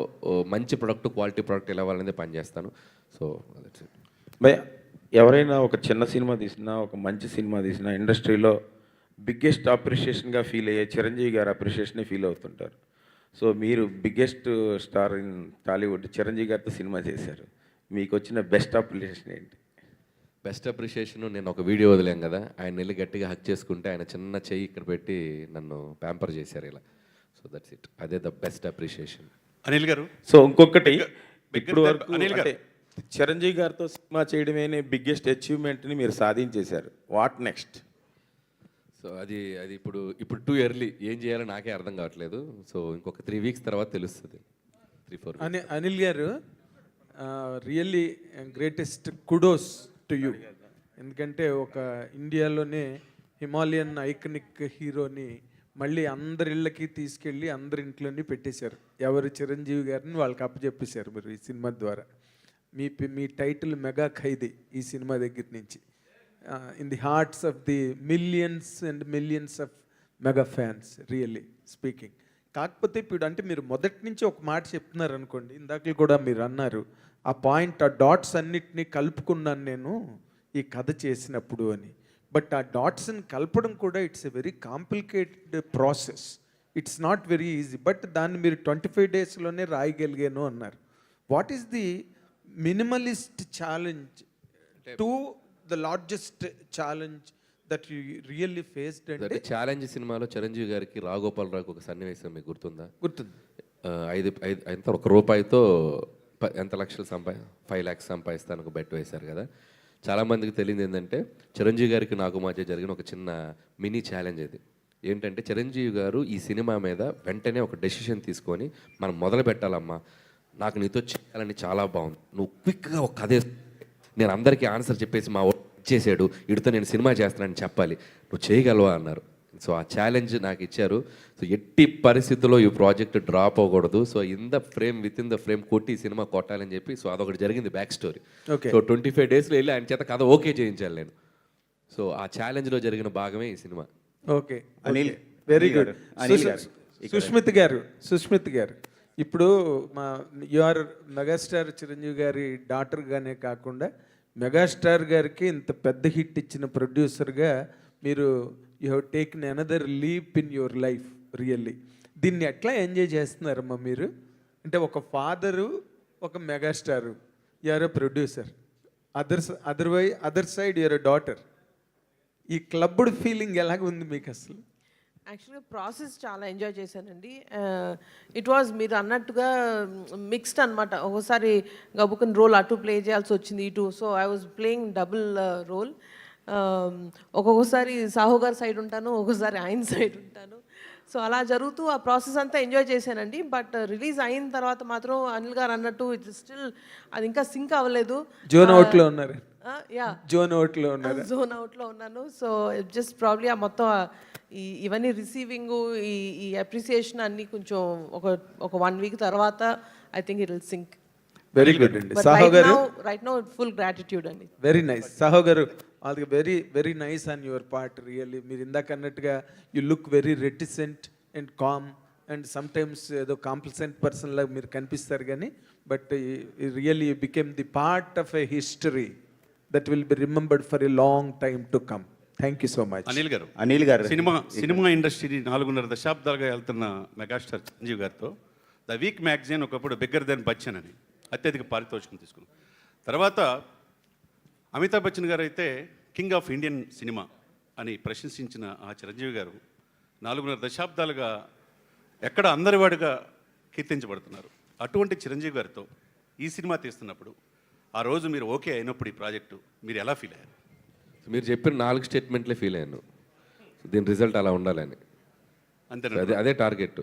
మంచి ప్రొడక్ట్, క్వాలిటీ ప్రొడక్ట్ ఎలా వాళ్ళనే పనిచేస్తాను. So that's it. భయ, ఎవరైనా ఒక చిన్న సినిమా తీసినా, ఒక మంచి సినిమా తీసినా ఇండస్ట్రీలో బిగ్గెస్ట్ అప్రిషియేషన్గా ఫీల్ అయ్యే చిరంజీవి గారు అప్రిషియేషనే ఫీల్ అవుతుంటారు. సో మీరు biggest star in Tollywood Chiranjeevi గారితో సినిమా చేశారు, మీకు వచ్చిన బెస్ట్ అప్రిషియేషన్ ఏంటి? బెస్ట్ అప్రిషియేషన్, నేను ఒక వీడియో వదిలేం కదా, ఆయన వెళ్ళి గట్టిగా హక్ చేసుకుంటే ఆయన చిన్న చెయ్యి ఇక్కడ పెట్టి నన్ను ప్యాంపర్ చేశారు ఇలా. సో దట్స్ ఇట్, అదే the best appreciation. Anil garu, so ఇంకొకటి, ఇప్పుడు వరకు అంటే చిరంజీవి గారితో సినిమా చేయడమే బిగ్గెస్ట్ అచీవ్మెంట్ని మీరు సాధించేశారు. What next? సో అది ఇప్పుడు టూ ఎర్లీ, ఏం చేయాలో నాకే అర్థం కావట్లేదు. సో ఇంకొక 3 వీక్స్ తర్వాత తెలుస్తుంది. 3-4 అనిల్ గారు, really greatest kudos to you. ఎందుకంటే ఒక ఇండియాలోనే హిమాలయన్ ఐకనిక్ హీరోని మళ్ళీ అందరి ఇళ్ళకి తీసుకెళ్ళి అందరి ఇంట్లోని పెట్టేశారు. ఎవరు చిరంజీవి గారిని వాళ్ళకి అప్పచెప్పేశారు మీరు ఈ సినిమా ద్వారా. మీ టైటిల్ మెగా ఖైదీ ఈ సినిమా దగ్గర నుంచి. In the hearts of the millions and millions of mega fans really speaking. కాకపోతే ఇప్పుడు అంటే మీరు మొదటి నుంచి ఒక మాట చెప్తున్నారు అనుకోండి, ఇందాక కూడా మీరు అన్నారు ఆ పాయింట్, ఆ డాట్స్ అన్నిటినీ కలుపుకున్నాను నేను ఈ కథ చేసినప్పుడు అని. బట్ ఆ డాట్స్ని కలపడం కూడా it's a very complicated process. It's not very easy. But దాన్ని మీరు 25 డేస్లోనే రాయగలిగాను అన్నారు. What is the minimalist challenge to the largest challenge that you really faced? అంటే ఛాలెంజ్ సినిమాలో చిరంజీవి గారికి రాఘోపాలరావుకి ఒక సన్నివేశం మీకు గుర్తుందా? గుర్తుంది. 1 రూపాయితో ఎంత లక్షలు 5 lakhs సంపాదిస్తాను ఒక బెట్ వేశారు కదా. చాలామందికి తెలియదు ఏంటంటే చిరంజీవి గారికి నాకు మధ్య జరిగిన ఒక చిన్న మినీ ఛాలెంజ్ ఇది. ఏంటంటే చిరంజీవి గారు ఈ సినిమా మీద వెంటనే ఒక డెసిషన్ తీసుకొని మనం మొదలు పెట్టాలమ్మా, నాకు నీతో చేయాలని చాలా బాగుంది, నువ్వు క్విక్గా ఒక కథ నేను అందరికీ ఆన్సర్ చెప్పేసి మా ఇచ్చేసాడు, వీడితో నేను సినిమా చేస్తానని చెప్పాలి, నువ్వు చేయగలవా అన్నారు. సో ఆ ఛాలెంజ్ నాకు ఇచ్చారు. సో ఎట్టి పరిస్థితుల్లో ఈ ప్రాజెక్ట్ డ్రాప్ అవ్వకూడదు, so with in the frame కొట్టి ఈ సినిమా కొట్టాలని చెప్పి, సో అదొకటి జరిగింది బ్యాక్ స్టోరీ. సో 25 డేస్లో వెళ్ళి ఆయన చేత కథ ఓకే చేయించాలి నేను. సో ఆ ఛాలెంజ్లో జరిగిన భాగమే ఈ సినిమా. Okay, Anil, very good. Sushmit గారు ఇప్పుడు యు ఆర్ మెగాస్టార్ చిరంజీవి గారి డాటర్గానే కాకుండా మెగాస్టార్ గారికి ఇంత పెద్ద హిట్ ఇచ్చిన ప్రొడ్యూసర్గా మీరు you have taken another leap in your life really. దీన్ని ఎట్లా ఎంజాయ్ చేస్తున్నారమ్మా మీరు? అంటే ఒక ఫాదరు, ఒక megastar, you are a producer, other side you're a daughter. ఈ క్లబ్డ్ ఫీలింగ్ ఎలాగ ఉంది మీకు అసలు? యాక్చువల్గా ప్రాసెస్ చాలా ఎంజాయ్ చేశానండి. ఇట్ వాజ్ మీరు అన్నట్టుగా మిక్స్డ్ అనమాట. ఒకసారి గబుకన్ రోల్ అటు ప్లే చేయాల్సి వచ్చింది, ఇటు. So I was playing double role. ఒక్కొక్కసారి సాహు గారి సైడ్ ఉంటాను, ఒక్కొక్కసారి ఆయన సైడ్ ఉంటాను. సో అలా జరుగుతూ ఆ ప్రాసెస్ అంతా ఎంజాయ్ చేశానండి. బట్ రిలీజ్ అయిన తర్వాత మాత్రం అనిల్ గారు అన్నట్టు ఇట్ స్టిల్ అది ఇంకా సింక్ అవ్వలేదు. జోన్ అవుట్లో ఉన్నారు. జోన్ అవుట్లో ఉన్నాను. సో జస్ట్ ప్రాబ్లీ ఆ మొత్తం ఇవన్నీ రిసీవింగ్, ఈ అప్రిసియేషన్ అన్నీ కొంచెం ఒక 1 week తర్వాత I think it will sink. Very good అండి. సాహో గారు రైట్ నౌ ఫుల్ గ్రాటిట్యూడ్ అండి. Very nice. సాహో గారు అది very nice on your part really. మీరు ఇందాక అన్నట్టుగా you look very reticent and calm and some times ఏదో కాంప్లిసెంట్ పర్సన్ లాగా మీరు కనిపిస్తారు కానీ but really you became the part of a history that will be remembered for a long time to come. Thank you so much. Anil గారు సినిమా industry 4.5 దశాబ్దాలుగా వెళ్తున్న megastar Chiranjeevi గారితో ద వీక్ మ్యాగజైన్ ఒకప్పుడు బిగ్గర్ దెన్ బచ్చన్ అని అత్యధిక పారితోషికం తీసుకున్నాం. తర్వాత అమితాబ్ బచ్చన్ గారు అయితే కింగ్ ఆఫ్ ఇండియన్ సినిమా అని ప్రశంసించిన ఆ చిరంజీవి గారు 4.5 దశాబ్దాలుగా ఎక్కడ అందరివాడిగా కీర్తించబడుతున్నారు. అటువంటి చిరంజీవి గారితో ఈ సినిమా తీస్తున్నప్పుడు ఆ రోజు మీరు ఓకే అయినప్పుడు ఈ ప్రాజెక్టు మీరు ఎలా ఫీల్ అయ్యారు? మీరు చెప్పిన 4 స్టేట్మెంట్లే ఫీల్ అయ్యాను. దీని రిజల్ట్ అలా ఉండాలని, అంతే, అదే టార్గెట్.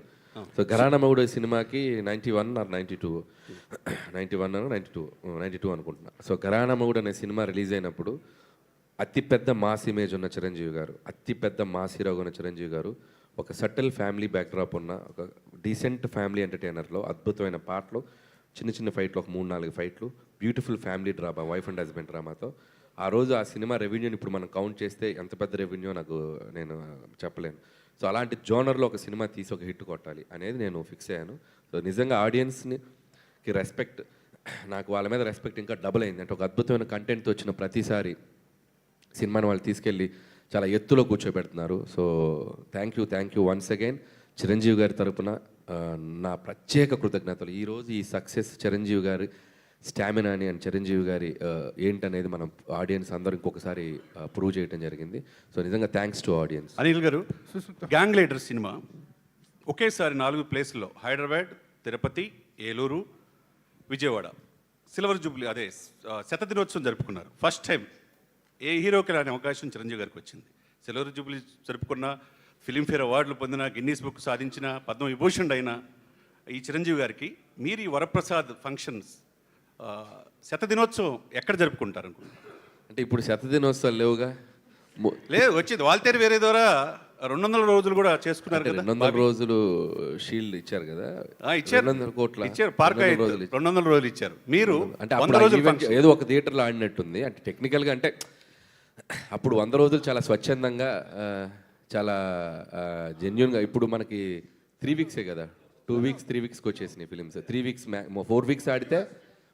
సో ఘరానా మొగుడు సినిమాకి 91 or 92 అనుకుంటున్నా. సో ఘరానా మొగుడు అనే సినిమా రిలీజ్ అయినప్పుడు అతిపెద్ద మాస్ ఇమేజ్ ఉన్న చిరంజీవి గారు, అతిపెద్ద మాస్ హీరోగా ఉన్న చిరంజీవి గారు, ఒక సటిల్ ఫ్యామిలీ బ్యాక్డ్రాప్ ఉన్న ఒక డీసెంట్ ఫ్యామిలీ ఎంటర్టైనర్లో అద్భుతమైన పాటలు, చిన్న ఫైట్లు, ఒక 3-4 ఫైట్లు, beautiful family drama, wife and husband డ్రామాతో ఆ రోజు ఆ సినిమా రెవెన్యూని ఇప్పుడు మనం కౌంట్ చేస్తే ఎంత పెద్ద రెవెన్యూ నేను చెప్పలేను. సో అలాంటి జోనర్లో ఒక సినిమా తీసి ఒక హిట్ కొట్టాలి అనేది నేను ఫిక్స్ అయ్యాను. సో నిజంగా ఆడియన్స్కి రెస్పెక్ట్, నాకు వాళ్ళ మీద రెస్పెక్ట్ ఇంకా డబుల్ అయింది. అంటే ఒక అద్భుతమైన కంటెంట్తో వచ్చిన ప్రతిసారి సినిమాని వాళ్ళు తీసుకెళ్ళి చాలా ఎత్తులో కూర్చోబెడుతున్నారు. So thank you once again. Chiranjeevi గారి తరపున నా ప్రత్యేక కృతజ్ఞతలు. ఈరోజు ఈ సక్సెస్ చిరంజీవి గారి స్టామినాని అండ్ చిరంజీవి గారి ఏంటనేది మనం ఆడియన్స్ అందరూ ఇంకొకసారి ప్రూవ్ చేయడం జరిగింది. సో నిజంగా థ్యాంక్స్ టు ఆడియన్స్. అనిల్ గారు, గ్యాంగ్ లీడర్ సినిమా ఒకేసారి 4 ప్లేసుల్లో హైదరాబాద్, తిరుపతి, ఏలూరు, విజయవాడ సిల్వర్ జూబ్లీ అదే శతదినోత్సవం జరుపుకున్నారు. ఫస్ట్ టైం ఏ హీరోకి రాని అవకాశం చిరంజీవి గారికి వచ్చింది. సిల్వర్ జూబ్లీ జరుపుకున్న, ఫిలింఫేర్ అవార్డులు పొందిన, గిన్నీస్ బుక్ సాధించిన, పద్మవిభూషణ్ అయిన ఈ చిరంజీవి గారికి మీరు ఈ వరప్రసాద్ ఫంక్షన్స్ శతదినోత్సవం ఎక్కడ జరుపుకుంటారు అనుకుంటున్నారు? అంటే ఇప్పుడు శతదినోత్సవాలు లేవుగా, లేదు వచ్చింది వాల్తేరు వేరే ద్వారా 200 రోజులు కూడా చేసుకున్నారు కదా 200 రోజులు షీల్డ్ ఇచ్చారు కదా, ఇచ్చారు 200 కోట్ల ఇచ్చారు పార్క్ 200 రోజులు ఇచ్చారు. మీరు అంటే 100 రోజులు ఏదో ఒక థియేటర్లో ఆడినట్టుంది. అంటే టెక్నికల్గా అంటే అప్పుడు 100 రోజులు చాలా స్వచ్ఛందంగా చాలా జెన్యున్గా. ఇప్పుడు మనకి 3 వీక్సే కదా, 2 వీక్స్ 3 వీక్స్కి వచ్చేసినాయి ఫిలిమ్స్. 3 వీక్స్ 4 వీక్స్ ఆడితే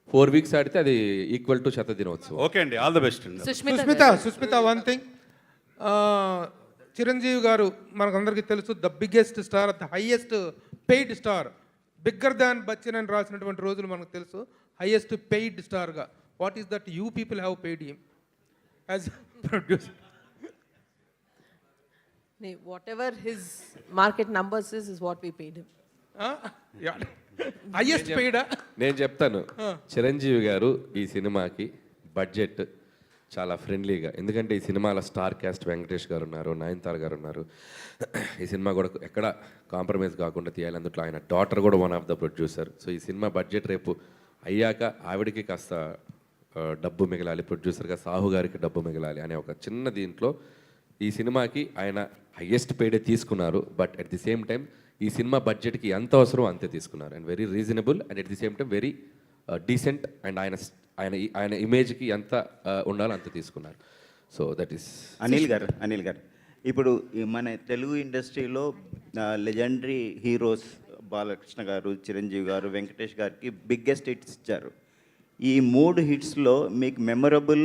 4 వీక్స్ ఆడితే అది ఈక్వల్ టు శతదినోత్సవం. ఓకే అండి, ఆల్ ద బెస్ట్ అండి. సుస్మిత వన్ థింగ్, చిరంజీవి గారు మనకందరికీ తెలుసు the biggest star, the highest paid star, bigger than Bachchan అని రాసినటువంటి రోజులు మనకు తెలుసు. హైయెస్ట్ పెయిడ్ స్టార్గా, what is that you people have paid him as producer? Whatever his market numbers is what we paid him. Highest పెయిడా? నేను చెప్తాను, చిరంజీవి గారు ఈ సినిమాకి బడ్జెట్ చాలా ఫ్రెండ్లీగా, ఎందుకంటే ఈ సినిమాలో స్టార్ క్యాస్ట్ వెంకటేష్ గారు ఉన్నారు, నయనతార గారు ఉన్నారు. ఈ సినిమా కూడా ఎక్కడ కాంప్రమైజ్ కాకుండా తీయాలి. అందులో ఆయన డాటర్ కూడా one of the producer. So ఈ సినిమా బడ్జెట్ రేపు అయ్యాక ఆవిడకి కాస్త డబ్బు మిగలాలి, ప్రొడ్యూసర్గా సాహు గారికి డబ్బు మిగలాలి అనే ఒక చిన్న దీంట్లో ఈ సినిమాకి ఆయన హయ్యెస్ట్ పేడే తీసుకున్నారు. But at the same time ఈ సినిమా బడ్జెట్కి ఎంత అవసరం అంతే తీసుకున్నారు. And very reasonable and at the same time very decent. And ఆయన ఆయన ఆయన ఇమేజ్కి ఎంత ఉండాలో అంత తీసుకున్నారు. సో దట్ ఈస్ అనిల్ గారు ఇప్పుడు మన తెలుగు ఇండస్ట్రీలో లెజెండరీ హీరోస్ బాలకృష్ణ గారు, చిరంజీవి గారు, వెంకటేష్ గారికి బిగ్గెస్ట్ హిట్స్ ఇచ్చారు. ఈ 3 హిట్స్లో మీకు మెమరబుల్,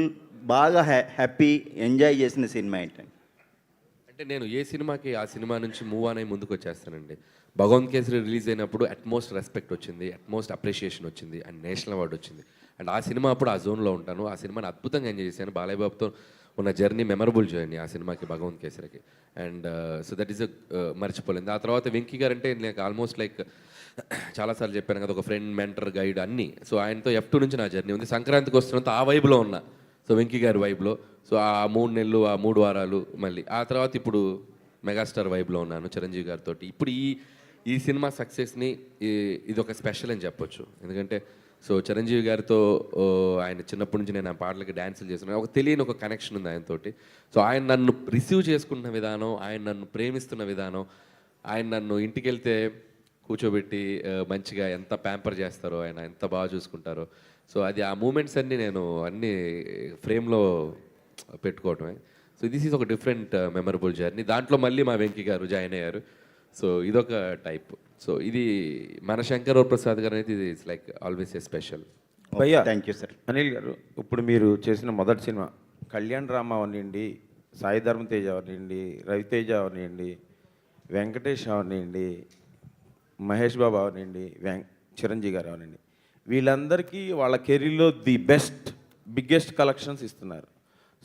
బాగా హ్యాపీ, ఎంజాయ్ చేసిన సినిమా ఏంటండి? అంటే నేను ఏ సినిమాకి ఆ సినిమా నుంచి మూవ్ ఆన్ అయ్యి ముందుకు వచ్చేస్తానండి. భగవంత్ కేసరి రిలీజ్ అయినప్పుడు అట్మోస్ట్ రెస్పెక్ట్ వచ్చింది, అట్మోస్ట్ అప్రిషియేషన్ వచ్చింది అండ్ నేషనల్ అవార్డు వచ్చింది. అండ్ ఆ సినిమా అప్పుడు ఆ జోన్లో ఉంటాను. ఆ సినిమాని అద్భుతంగా ఎంజాయ్ చేశాను. బాలయ్య బాబుతో ఉన్న జర్నీ మెమరబుల్ జర్నీ ఆ సినిమాకి, భగవంత్ కేసరికి. అండ్ సో దట్ ఈస్ మర్చిపోలేదు. ఆ తర్వాత వెంకీ గారు అంటే నాకు ఆల్మోస్ట్ లైక్ చాలాసార్లు చెప్పాను కదా, ఒక ఫ్రెండ్, మెంటర్, గైడ్ అన్నీ. సో ఆయనతో F2 నుంచి నా జర్నీ ఉంది. సంక్రాంతికి వస్తున్నంత ఆ వైబ్లో ఉన్నా, సో వెంకీ గారి వైబ్లో. సో ఆ 3 నెలలు, ఆ 3 వారాలు, మళ్ళీ ఆ తర్వాత ఇప్పుడు మెగాస్టార్ వైబ్లో ఉన్నాను చిరంజీవి గారితో. ఇప్పుడు ఈ సినిమా సక్సెస్ని ఇది ఒక స్పెషల్ అని చెప్పొచ్చు. ఎందుకంటే సో చిరంజీవి గారితో ఆయన చిన్నప్పటి నుంచి నేను ఆ పాటలకి డ్యాన్సులు చేస్తున్నాను. ఒక తెలియని ఒక కనెక్షన్ ఉంది ఆయనతోటి. సో ఆయన నన్ను రిసీవ్ చేసుకుంటున్న విధానం, ఆయన నన్ను ప్రేమిస్తున్న విధానం, ఆయన నన్ను ఇంటికి వెళ్తే కూర్చోబెట్టి మంచిగా ఎంత ప్యాంపర్ చేస్తారో, ఆయన ఎంత బాగా చూసుకుంటారో. సో అది ఆ మూమెంట్స్ అన్నీ నేను అన్నీ ఫ్రేమ్లో పెట్టుకోవటమే. సో దిస్ ఈజ్ ఒక డిఫరెంట్ మెమరబుల్ జర్నీ. దాంట్లో మళ్ళీ మా వెంకీ గారు జాయిన్ అయ్యారు. సో ఇదొక టైప్. సో ఇది మన శంకర్ ప్రసాద్ గారు అనేది ఇది it's like always a special. భయ్యా, థ్యాంక్ యూ సార్. అనిల్ గారు, ఇప్పుడు మీరు చేసిన మొదటి సినిమా కళ్యాణ్ రామ అవనివ్వండి, సాయి ధర్మ తేజ్ అవనివ్వండి, రవితేజ అవనివ్వండి, వెంకటేష్ అవనివ్వండి, మహేష్ బాబు అవనివ్వండి, చిరంజీవి గారు అవనండి, వీళ్ళందరికీ వాళ్ళ కెరీర్లో ది బిగ్గెస్ట్ కలెక్షన్స్ ఇస్తున్నారు.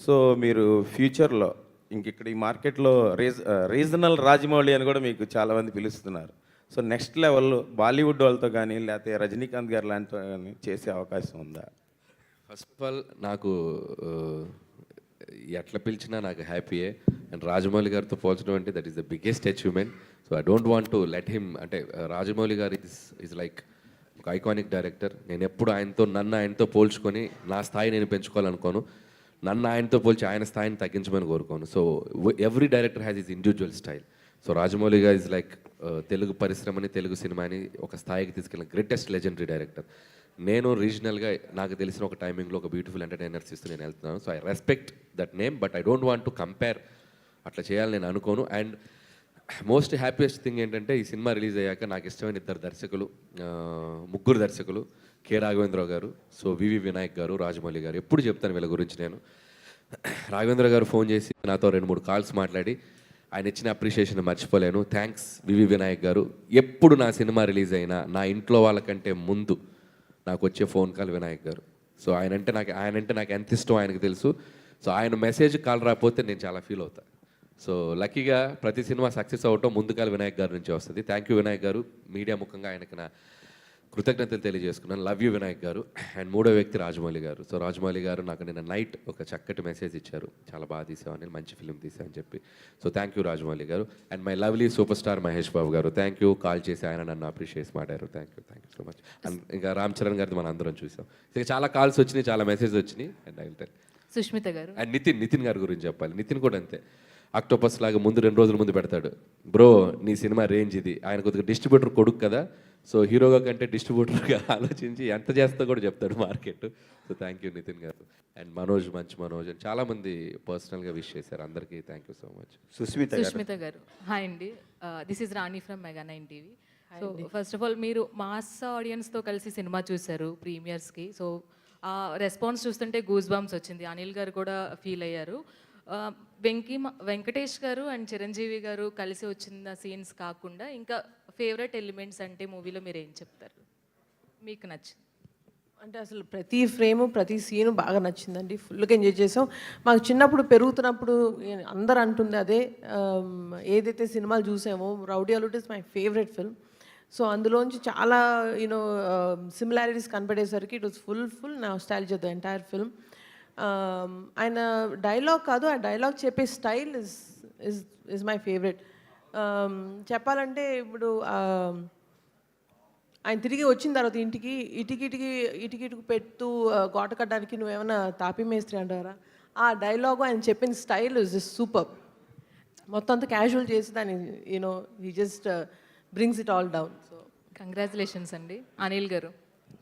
సో మీరు ఫ్యూచర్లో ఇక్కడ ఈ మార్కెట్లో రీజనల్ రాజమౌళి అని కూడా మీకు చాలామంది పిలుస్తున్నారు. సో నెక్స్ట్ లెవెల్లో బాలీవుడ్ వాళ్ళతో కానీ లేకపోతే రజనీకాంత్ గారు లాంటి కానీ చేసే అవకాశం ఉందా? ఫస్ట్ ఆఫ్ ఆల్ నాకు ఎట్లా పిలిచినా నాకు హ్యాపీయే. అండ్ రాజమౌళి గారితో పోల్చడం అంటే that is the biggest achievement. So I don't want to let him, అంటే రాజమౌళి గారు ఈజ్ లైక్ ఒక ఐకానిక్ డైరెక్టర్. నేను ఎప్పుడు ఆయనతో పోల్చుకొని నా స్థాయి నేను పెంచుకోవాలనుకోను. నన్ను ఆయనతో పోల్చి ఆయన స్థాయిని తగ్గించమని కోరుకోను. So every director has his individual style. So Rajamouli గారు ఈజ్ లైక్ తెలుగు పరిశ్రమని, తెలుగు సినిమాని ఒక స్థాయికి తీసుకెళ్ళిన గ్రేటెస్ట్ లెజెండరీ డైరెక్టర్. నేను రీజనల్గా నాకు తెలిసిన ఒక టైమింగ్లో ఒక బ్యూటిఫుల్ ఎంటర్టైనర్స్ ఇస్తూ నేను వెళ్తున్నాను. So I respect that name, but I don't want to compare. అట్లా చేయాలని నేను అనుకోను. అండ్ మోస్ట్ హ్యాపీయెస్ట్ థింగ్ ఏంటంటే ఈ సినిమా రిలీజ్ అయ్యాక నాకు ఇష్టమైన 3 దర్శకులు, కె రాఘవేంద్రరావు గారు, సో వివి వినాయక్ గారు, రాజమౌళి గారు. ఎప్పుడు చెప్తాను వీళ్ళ గురించి నేను. రాఘవేంద్ర గారు ఫోన్ చేసి నాతో 2-3 కాల్స్ మాట్లాడి ఆయన ఇచ్చిన అప్రిషియేషన్ మర్చిపోలేను. థ్యాంక్స్ వివి వినాయక్ గారు. ఎప్పుడు నా సినిమా రిలీజ్ అయినా నా ఇంట్లో వాళ్ళకంటే ముందు నాకు వచ్చే ఫోన్ కాల్ వినాయక్ గారు. సో ఆయనంటే నాకు ఎంత ఇష్టం ఆయనకు తెలుసు. సో ఆయన మెసేజ్ కాల్ రాకపోతే నేను చాలా ఫీల్ అవుతాను. సో లక్కీగా ప్రతి సినిమా సక్సెస్ అవటం ముందుకాల వినాయక్ గారి నుంచి వస్తుంది. థ్యాంక్ యూ వినాయక్ గారు. మీడియా ముఖంగా ఆయనకి నా కృతజ్ఞతలు తెలియజేసుకున్నాను. లవ్ యూ వినాయక్ గారు. అండ్ 3వ వ్యక్తి రాజమౌళి గారు. సో రాజమౌళి గారు నాకు నిన్న నైట్ ఒక చక్కటి మెసేజ్ ఇచ్చారు, చాలా బాగా తీసామని, మంచి ఫిలిం తీసామని చెప్పి. సో థ్యాంక్ యూ రాజమౌళి గారు. And my lovely super star Mahesh Babu గారు, థ్యాంక్ యూ. కాల్ చేసి ఆయన నన్ను అప్రిషియేట్ మాట్లాడారు. Thank you so much. And ఇంకా రామ్ చరణ్ గారిది మనం అందరం చూసాం. ఇంకా చాలా కాల్స్ వచ్చినాయి, చాలా మెసేజ్ వచ్చినాయి. And I will tell. Sushmita గారు. అండ్ నితిన్ గారి గురించి చెప్పాలి. నితిన్ కూడా అంతే, ఆక్టోపస్ లాగా ముందు 2 రోజుల ముందు పెడతాడు, బ్రో నీ సినిమా రేంజ్ ఇది. ఆయన కొద్దిగా డిస్ట్రిబ్యూటర్ కొడుకు కదా, సో హీరోగా కంటే డిస్ట్రిబ్యూటర్గా ఆలోచించి ఎంత చేస్తా కూడా చెప్తాడు market. So thank you Nitin garu. And మంచి మనోజ్ అండ్ చాలామంది పర్సనల్గా విష్ చేశారు. అందరికీ thank you so much. Sushmita గారు. హాయ్ అండి, this is Rani from mega 9 TV. So first of all మీరు మాస్ ఆడియన్స్తో కలిసి సినిమా చూశారు ప్రీమియర్స్కి. సో ఆ రెస్పాన్స్ చూస్తుంటే గూస్ బంప్స్ వచ్చింది. అనిల్ గారు కూడా ఫీల్ అయ్యారు. వెంకటేష్ గారు అండ్ చిరంజీవి గారు కలిసి వచ్చిన సీన్స్ కాకుండా ఇంకా ఫేవరెట్ ఎలిమెంట్స్ అంటే మూవీలో మీరు ఏం చెప్తారు, మీకు నచ్చింది? అంటే అసలు ప్రతి ఫ్రేము ప్రతి సీను బాగా నచ్చిందండి. ఫుల్గా ఎంజాయ్ చేసాం. మాకు చిన్నప్పుడు పెరుగుతున్నప్పుడు అందరు అంటుంది అదే, ఏదైతే సినిమాలు చూసామో Rowdy Alludu is my favourite film. So అందులోంచి చాలా యూనో సిమిలారిటీస్ కనపడేసరికి it was full nostalgia the entire film. ఆయన డైలాగ్ కాదు, ఆ డైలాగ్ చెప్పే స్టైల్ ఇస్ మై ఫేవరెట్. చెప్పాలంటే ఇప్పుడు ఆయన తిరిగి వచ్చిన తర్వాత ఇంటికి ఇటుకి పెడుతూ గోట కట్టడానికి నువ్వేమైనా తాపి మేస్త్రి అంటారా, ఆ డైలాగు ఆయన చెప్పిన స్టైల్ ఇస్ సూపర్. మొత్తం అంతా క్యాజువల్ చేసి దాన్ని you know he just brings it all down. So congratulations అండి అనిల్ గారు.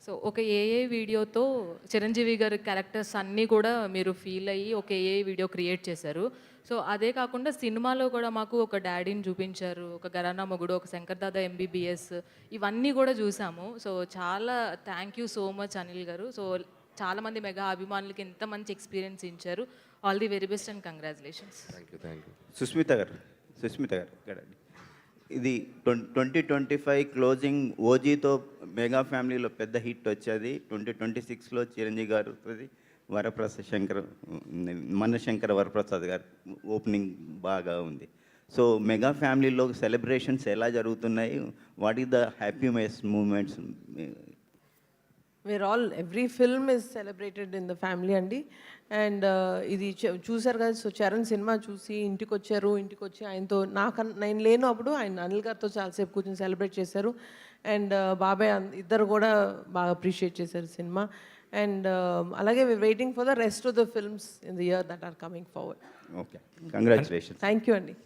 సో ఒక ఏఏ వీడియోతో చిరంజీవి గారి క్యారెక్టర్స్ అన్నీ కూడా మీరు ఫీల్ అయ్యి ఒక ఏఏ వీడియో క్రియేట్ చేశారు. సో అదే కాకుండా సినిమాలో కూడా మాకు ఒక డాడీని చూపించారు, ఒక గరానా మొగుడు, ఒక శంకర్ దాదా ఎంబీబీఎస్, ఇవన్నీ కూడా చూసాము. సో చాలా thank you so much Anil garu. So చాలామంది మెగా అభిమానులకి ఎంత మంచి ఎక్స్పీరియన్స్ ఇచ్చారు. All the very best and congratulations. Thank you. Sushmita garu ఇక్కడ ఇది 2025 క్లోజింగ్ ఓజీతో మెగా ఫ్యామిలీలో పెద్ద హిట్ వచ్చేది. 2026లో చిరంజీవి గారు మనశంకర వరప్రసాద్ గారు ఓపెనింగ్ బాగా ఉంది. సో మెగా ఫ్యామిలీలో సెలబ్రేషన్స్ ఎలా జరుగుతున్నాయి, what is the happiest moments? Every film is celebrated in the family అండి. అండ్ ఇది చూసారు కదా, సో చరణ్ సినిమా చూసి ఇంటికి వచ్చి ఆయనతో నేను లేను అప్పుడు ఆయన అనిల్ గారితో చాలాసేపు కూర్చొని సెలబ్రేట్ చేశారు. అండ్ బాబాయ్ ఇద్దరు కూడా బాగా అప్రిషియేట్ చేశారు సినిమా. అండ్ అలాగే waiting for the rest of the films in the year that are coming forward. Okay, congratulations. Thank you అండి.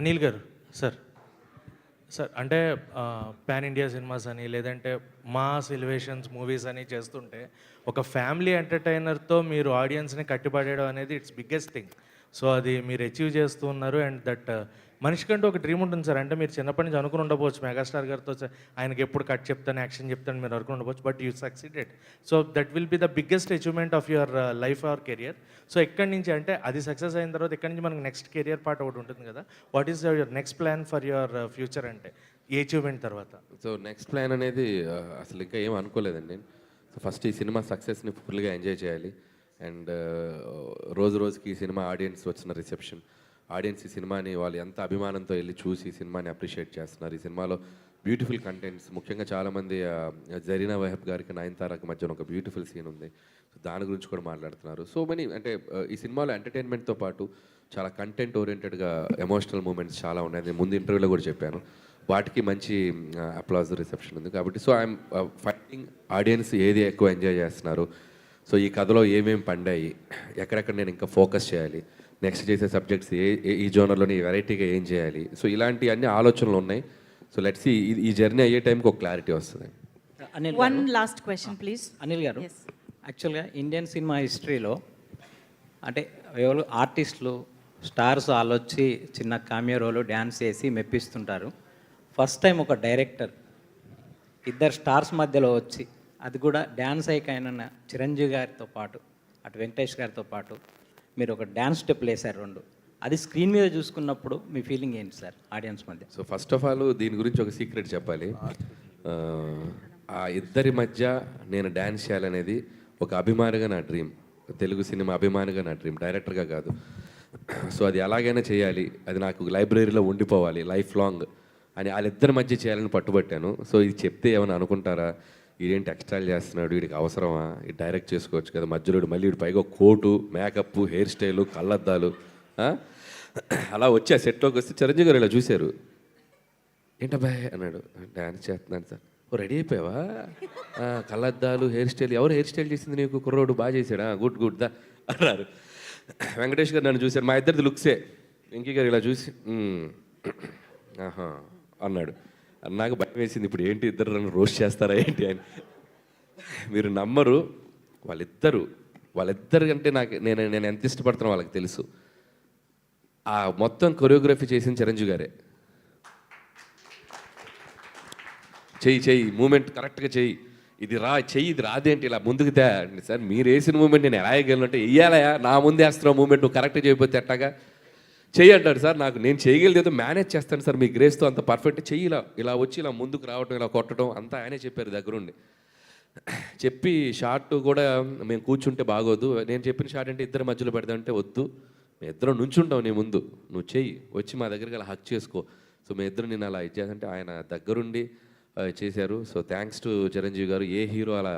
అనిల్ గారు సార్ అంటే పాన్ ఇండియా సినిమాస్ అని లేదంటే మాస్ ఎలివేషన్స్ మూవీస్ అని చేస్తుంటే ఒక ఫ్యామిలీ ఎంటర్టైనర్తో మీరు ఆడియన్స్ని కట్టిపడేయడం అనేది ఇట్స్ బిగ్గెస్ట్ థింగ్. సో అది మీరు అచీవ్ చేస్తూ ఉన్నారు. అండ్ దట్ మనిషికంటూ ఒక డ్రీమ్ ఉంటుంది సార్. అంటే మీరు చిన్నప్పటి నుంచి అనుకుని ఉండకపోవచ్చు మెగాస్టార్ గారితో ఆయనకి ఎప్పుడు కట్ చెప్తాను, యాక్షన్ చెప్తాను మీరు అనుకుని ఉండవచ్చు, but you succeeded. So that will be the biggest achievement of your life or career. So ఎక్కడి నుంచి అంటే అది సక్సెస్ అయిన తర్వాత ఎక్కడి నుంచి మనకు నెక్స్ట్ కెరియర్ పార్ట్ ఒకటి ఉంటుంది కదా, what is your next plan for your future అంటే ఈ అచీవ్మెంట్ తర్వాత? సో నెక్స్ట్ ప్లాన్ అనేది అసలు ఇంకా ఏం అనుకోలేదండి. సో ఫస్ట్ ఈ సినిమా సక్సెస్ని ఫుల్గా ఎంజాయ్ చేయాలి. అండ్ రోజుకి ఈ సినిమా ఆడియన్స్ వచ్చిన రిసెప్షన్, ఆడియన్స్ ఈ సినిమాని వాళ్ళు ఎంత అభిమానంతో వెళ్ళి చూసి ఈ సినిమాని అప్రిషియేట్ చేస్తున్నారు. ఈ సినిమాలో బ్యూటిఫుల్ కంటెంట్స్, ముఖ్యంగా చాలామంది జరీనా వహబ్ గారికి నయనతారకి మధ్యన ఒక బ్యూటిఫుల్ సీన్ ఉంది. సో దాని గురించి కూడా మాట్లాడుతున్నారు. సో మెనీ అంటే ఈ సినిమాలో ఎంటర్టైన్మెంట్తో పాటు చాలా కంటెంట్ ఓరియంటెడ్గా ఎమోషనల్ మూమెంట్స్ చాలా ఉన్నాయి. నేను ముందు ఇంటర్వ్యూలో కూడా చెప్పాను, వాటికి మంచి అప్లాజ్ రిసెప్షన్ ఉంది. కాబట్టి సో ఐఎమ్ ఫైటింగ్ ఆడియన్స్ ఏది ఎక్కువ ఎంజాయ్ చేస్తున్నారు, సో ఈ కథలో ఏమేమి పండాయి, ఎక్కడెక్కడ నేను ఇంకా ఫోకస్ చేయాలి, నెక్స్ట్ చేసే సబ్జెక్ట్స్ ఈ జోనర్లోని వెరైటీగా ఏం చేయాలి, సో ఇలాంటి అన్ని ఆలోచనలు ఉన్నాయి. సో లెట్స్ ఈ జర్నీ అయ్యే టైంకి ఒక క్లారిటీ వస్తుంది. One last question please. Anil గారు, యాక్చువల్గా ఇండియన్ సినిమా హిస్టరీలో అంటే ఎవరు ఆర్టిస్టులు స్టార్స్ వాళ్ళు వచ్చి చిన్న కామియో రోలు డ్యాన్స్ చేసి మెప్పిస్తుంటారు. ఫస్ట్ టైం ఒక డైరెక్టర్ ఇద్దరు స్టార్స్ మధ్యలో వచ్చి, అది కూడా డ్యాన్స్ ఐకాన్ చిరంజీవి గారితో పాటు అటు వెంకటేష్ గారితో పాటు మీరు ఒక డ్యాన్స్ స్టెప్లు వేశారు 2, అది స్క్రీన్ మీద చూసుకున్నప్పుడు మీ ఫీలింగ్ ఏంటి సార్ ఆడియన్స్ మధ్య? సో ఫస్ట్ ఆఫ్ ఆల్ దీని గురించి ఒక సీక్రెట్ చెప్పాలి. ఆ ఇద్దరి మధ్య నేను డ్యాన్స్ చేయాలనేది ఒక అభిమానిగా నా డ్రీమ్, తెలుగు సినిమా అభిమానిగా నా డ్రీమ్, డైరెక్టర్గా కాదు. సో అది ఎలాగైనా చేయాలి, అది నాకు లైబ్రరీలో ఉండిపోవాలి లైఫ్ లాంగ్ అని వాళ్ళిద్దరి మధ్య చేయాలని పట్టుబట్టాను. సో ఇది చెప్తే ఏమైనా అనుకుంటారా, వీడేంటి ఎక్స్ట్రాలు చేస్తున్నాడు, వీడికి అవసరమా, ఇది డైరెక్ట్ చేసుకోవచ్చు కదా, మధ్యలో మళ్ళీ వీడి పైగా కోటు, మేకప్, హెయిర్ స్టైలు, కళ్ళద్దాలు అలా వచ్చి ఆ సెట్లోకి వస్తే చిరంజీవి గారు ఇలా చూశారు, ఏంటబ్బాయ్ అన్నాడు. డ్యాన్స్ చేస్తున్నాను సార్. ఓ రెడీ అయిపోయావా, కళ్ళద్దాలు, హెయిర్ స్టైల్, ఎవరు హెయిర్ స్టైల్ చేసింది నీకు, కుర్రోడు బాగా చేశాడా, గుడ్ దా అన్నారు. వెంకటేష్ గారు నన్ను చూశారు, మా ఇద్దరిది లుక్సే. వెంకీ గారు ఇలా చూసి ఆహా అన్నాడు. నాకు భయం వేసింది, ఇప్పుడు ఏంటి ఇద్దరు నన్ను రోస్ట్ చేస్తారా ఏంటి అని. మీరు నమ్మరు, వాళ్ళిద్దరు కంటే నేను ఎంత ఇష్టపడుతున్నా వాళ్ళకి తెలుసు. ఆ మొత్తం కొరియోగ్రఫీ చేసిన చిరంజీవి గారే. చెయ్యి మూమెంట్ కరెక్ట్గా చెయ్యి, ఇది రాదేంటి ఇలా ముందుకు తే అంటే, సార్ మీరు వేసిన మూమెంట్ నేను ఎలా వేయగలను అంటే, వెయ్యాలయా నా ముందు వేస్తున్నావు మూమెంట్, నువ్వు కరెక్ట్గా చేయకపోతే ఎట్టాగా చెయ్యి అంటాడు. సార్ నేను చేయగలిగేది ఏదో మేనేజ్ చేస్తాను సార్, మీ గ్రేస్తో అంత పర్ఫెక్ట్ చెయ్యి, ఇలా వచ్చి ఇలా ముందుకు రావటం, ఇలా కొట్టడం అంతా ఆయనే చెప్పారు దగ్గరుండి. చెప్పి షార్ట్ కూడా మేము కూర్చుంటే బాగోదు, నేను చెప్పిన షార్ట్ అంటే ఇద్దరు మధ్యలో పెడదామంటే వద్దు, మేము ఇద్దరం నుంచుంటాం నీ ముందు, నువ్వు చెయ్యి వచ్చి మా దగ్గరికి అలా హక్ చేసుకో. సో మేము ఇద్దరు నేను అలా ఇచ్చేదంటే ఆయన దగ్గరుండి చేశారు. సో థ్యాంక్స్ టు చిరంజీవి గారు. ఏ హీరో అలా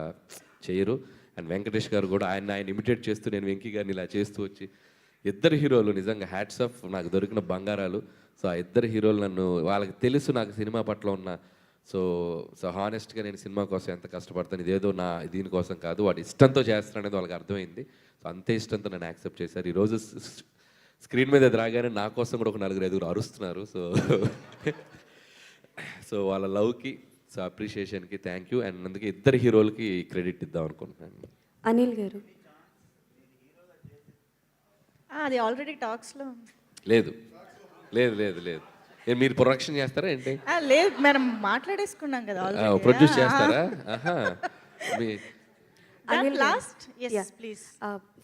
చేయరు. అండ్ వెంకటేష్ గారు కూడా ఆయన ఇమిటేట్ చేస్తూ నేను వెంకీ గారిని ఇలా చేస్తూ వచ్చి, ఇద్దరు హీరోలు నిజంగా హ్యాట్స్ ఆఫ్, నాకు దొరికిన బంగారాలు. సో ఆ ఇద్దరు హీరోలు నన్ను, వాళ్ళకి తెలుసు నాకు సినిమా పట్ల ఉన్న సో హానెస్ట్గా నేను సినిమా కోసం ఎంత కష్టపడతాను, ఇదేదో దీనికోసం కాదు, వాడు ఇష్టంతో చేస్తాను అనేది వాళ్ళకి అర్థమైంది. సో అంతే ఇష్టంతో నన్ను యాక్సెప్ట్ చేశారు. ఈరోజు స్క్రీన్ మీద రాగానే నా కోసం కూడా ఒక 4-5 అరుస్తున్నారు. సో వాళ్ళ లవ్కి, సో అప్రిషియేషన్కి థ్యాంక్ యూ. అండ్ అందుకే ఇద్దరు హీరోలకి క్రెడిట్ ఇద్దాం అనుకుంటున్నాను. అనిల్ గారు అది ఆల్రెడీ టాక్స్లో లేదు మీరు ప్రొడక్షన్ చేస్తారా ఏంటి? లేదు, మనం మాట్లాడేసుకున్నాం కదా, ప్రొడ్యూస్ చేస్తారా?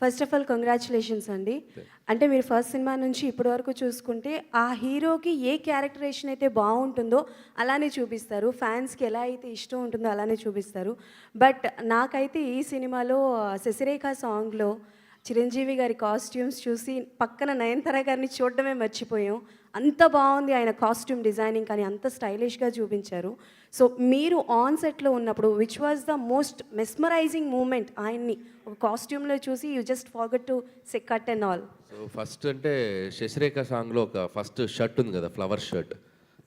ఫస్ట్ ఆఫ్ ఆల్ కంగ్రాచులేషన్స్ అండి. అంటే మీరు ఫస్ట్ సినిమా నుంచి ఇప్పటి వరకు చూసుకుంటే ఆ హీరోకి ఏ క్యారెక్టరేషన్ అయితే బాగుంటుందో అలానే చూపిస్తారు, ఫ్యాన్స్కి ఎలా అయితే ఇష్టం ఉంటుందో అలానే చూపిస్తారు. బట్ నాకైతే ఈ సినిమాలో శశిరేఖ సాంగ్లో చిరంజీవి గారి కాస్ట్యూమ్స్ చూసి పక్కన నయనతార గారిని చూడడమే మర్చిపోయాం. అంత బాగుంది ఆయన కాస్ట్యూమ్ డిజైనింగ్, కానీ అంత స్టైలిష్గా చూపించారు. సో మీరు ఆన్ సెట్లో ఉన్నప్పుడు which was the most mesmerising moment? ఆయన్ని ఒక కాస్ట్యూమ్లో చూసి you just forget to say cut and all. So first అంటే శశిరేఖ సాంగ్లో ఒక ఫస్ట్ షర్ట్ ఉంది కదా, ఫ్లవర్ షర్ట్,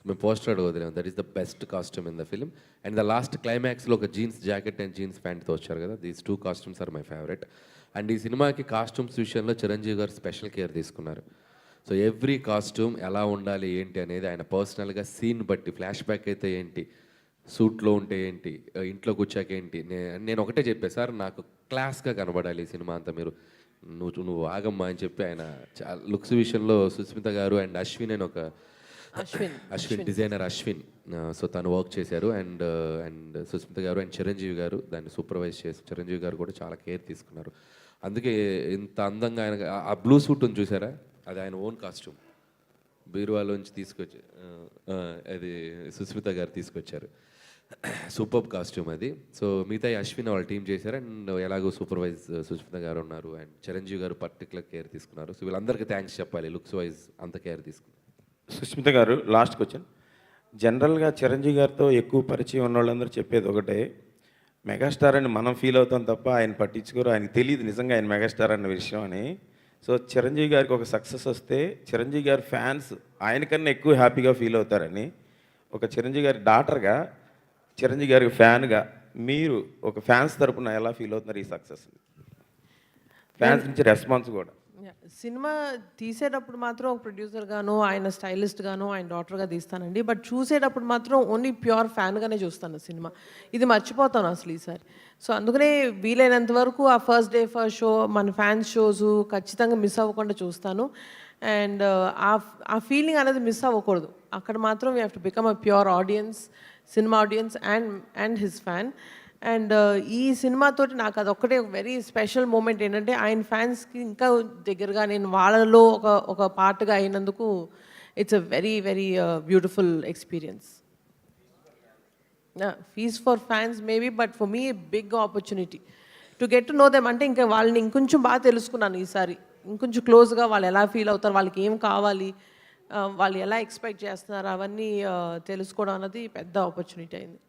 మేము పోస్టర్ వదిలేము. That is the best costume in the film. And the last క్లైమాక్స్లో ఒక జీన్స్ జాకెట్ అండ్ జీన్స్ ప్యాంట్తో వచ్చారు కదా, these 2 costumes are my favourite. And ఈ సినిమాకి కాస్ట్యూమ్స్ విషయంలో చిరంజీవి గారు స్పెషల్ కేర్ తీసుకున్నారు. సో ఎవ్రీ కాస్ట్యూమ్ ఎలా ఉండాలి ఏంటి అనేది ఆయన పర్సనల్గా సీన్ బట్టి, ఫ్లాష్ బ్యాక్ అయితే ఏంటి, సూట్లో ఉంటే ఏంటి, ఇంట్లోకి వచ్చాక ఏంటి, నేను ఒకటే చెప్పాను, సార్ నాకు క్లాస్గా కనబడాలి ఈ సినిమా అంతా, మీరు నువ్వు ఆగమ్మా అని చెప్పి ఆయన లుక్స్ విషయంలో సుస్మిత గారు అండ్ అశ్విన్ అని ఒక అశ్విన్ డిజైనర్ అశ్విన్, సో తను వర్క్ చేశారు. అండ్ సుస్మిత గారు అండ్ చిరంజీవి గారు దాన్ని సూపర్వైజ్ చేసి, చిరంజీవి గారు కూడా చాలా కేర్ తీసుకున్నారు. అందుకే ఇంత అందంగా ఆయన ఆ బ్లూ సూట్ ఉంది చూసారా, అది ఆయన ఓన్ కాస్ట్యూమ్, బీరువాలోంచి తీసుకొచ్చి అది సుస్మిత గారు తీసుకొచ్చారు. సూపర్ కాస్ట్యూమ్ అది. సో మిగతా అశ్విన్ వాళ్ళ టీం చేశారు. అండ్ ఎలాగో సూపర్వైజ్ సుస్మిత గారు ఉన్నారు అండ్ చిరంజీవి గారు పర్టికులర్ కేర్ తీసుకున్నారు. సో వీళ్ళందరికీ థ్యాంక్స్ చెప్పాలి, లుక్స్ వైజ్ అంత కేర్ తీసుకున్నారు. సుస్మిత గారు, లాస్ట్ క్వశ్చన్. జనరల్గా చిరంజీవి గారితో ఎక్కువ పరిచయం ఉన్న వాళ్ళందరూ చెప్పేది ఒకటే, మెగాస్టార్ అని మనం ఫీల్ అవుతాం తప్ప ఆయన పట్టించుకోరు, ఆయనకి తెలియదు నిజంగా ఆయన మెగాస్టార్ అన్న విషయం అని. సో చిరంజీవి గారికి ఒక సక్సెస్ వస్తే చిరంజీవి గారి ఫ్యాన్స్ ఆయనకన్నా ఎక్కువ హ్యాపీగా ఫీల్ అవుతారని, ఒక చిరంజీవి గారి డాటర్గా, చిరంజీవి గారికి ఫ్యాన్గా మీరు ఒక ఫ్యాన్స్ తరపున ఎలా ఫీల్ అవుతున్నారు ఈ సక్సెస్? ఫ్యాన్స్ నుంచి రెస్పాన్స్ కూడా. సినిమా తీసేటప్పుడు మాత్రం ఒక ప్రొడ్యూసర్ గాను, ఆయన స్టైలిస్ట్ గాను, ఆయన డాటర్గా తీస్తానండి. బట్ చూసేటప్పుడు మాత్రం ఓన్లీ ప్యూర్ ఫ్యాన్గానే చూస్తాను సినిమా. ఇది మర్చిపోతాను అసలు ఈసారి. సో అందుకనే వీలైనంత వరకు ఆ ఫస్ట్ డే ఫస్ట్ షో, మన ఫ్యాన్స్ షోస్ ఖచ్చితంగా మిస్ అవ్వకుండా చూస్తాను. అండ్ ఆ ఫీలింగ్ అనేది మిస్ అవ్వకూడదు. అక్కడ మాత్రం we have to become a pure audience, cinema audience and his fan. And ఈ సినిమాతోటి నాకు అదొక్కటే ఒక వెరీ స్పెషల్ మూమెంట్ ఏంటంటే, ఆయన ఫ్యాన్స్కి ఇంకా దగ్గరగా నేను వాళ్ళలో ఒక పార్ట్గా అయినందుకు it's a very very beautiful experience. Feast for fans maybe, but for me big opportunity to get to know them. అంటే ఇంకా వాళ్ళని ఇంకొంచెం బాగా తెలుసుకున్నాను ఈసారి, ఇంకొంచెం క్లోజ్గా వాళ్ళు ఎలా ఫీల్ అవుతారు, వాళ్ళకి ఏం కావాలి, వాళ్ళు ఎలా ఎక్స్పెక్ట్ చేస్తున్నారు, అవన్నీ తెలుసుకోవడం అన్నది పెద్ద ఆపర్చునిటీ అయింది.